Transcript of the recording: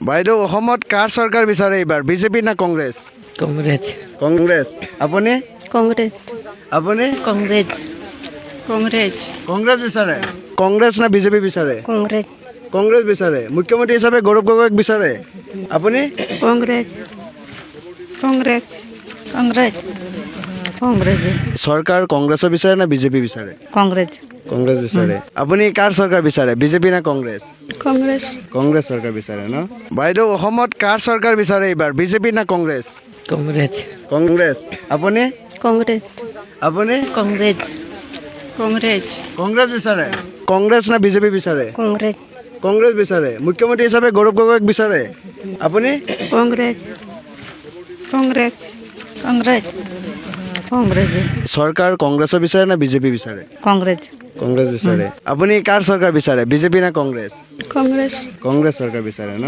বাইদেউ অসমত কাৰ চৰকাৰ বিচাৰে এইবাৰ বিজেপি না কংগ্ৰেছ? কংগ্ৰেছ কংগ্ৰেছ। আপুনি? কংগ্ৰেছ আপুনি? কংগ্ৰেছ কংগ্ৰেছ কংগ্ৰেছ বিচাৰে? কংগ্ৰেছ না বিজেপি বিচাৰে? কংগ্ৰেছ কংগ্ৰেছ বিচাৰে। মুখ্যমন্ত্ৰী হিচাপে গৌৰৱ গগৈক বিচাৰে? আপুনি? কংগ্ৰেছ কংগ্ৰেছ কংগ্ৰেছ কংগ্ৰেছ চৰকাৰ কংগ্ৰেছৰ বিচাৰে না বিজেপি বিচাৰে? কংগ্ৰেছ কংগ্ৰেছ বিচাৰে। আপুনি কাৰ চৰকাৰ বিচাৰে বিজেপি না কংগ্ৰেছ? কংগ্ৰেছ কংগ্ৰেছ চৰকাৰ বিচাৰে ন? বাইদেউ অসমত কাৰ চৰকাৰ বিচাৰে এইবাৰ বিজেপি না কংগ্ৰেছ? কংগ্ৰেছ কংগ্ৰেছ। আপুনি? কংগ্ৰেছ আপুনি? কংগ্ৰেছ কংগ্ৰেছ কংগ্ৰেছ বিচাৰে? কংগ্ৰেছ না বিজেপি বিচাৰে? কংগ্ৰেছ কংগ্ৰেছ বিচাৰে। মুখ্যমন্ত্ৰী হিচাপে গৌৰৱ গগৈক বিচাৰে? আপুনি? কংগ্ৰেছ কংগ্ৰেছ কংগ্ৰেছ কংগ্ৰেছ চৰকাৰ কংগ্ৰেছৰ বিচাৰে না বিজেপি বিচাৰে? কংগ্ৰেছ কংগ্ৰেছ বিচাৰে। আপুনি কাৰ চৰকাৰ বিচাৰে বিজেপি না কংগ্ৰেছ? কংগ্ৰেছ কংগ্ৰেছ চৰকাৰ বিচাৰে ন?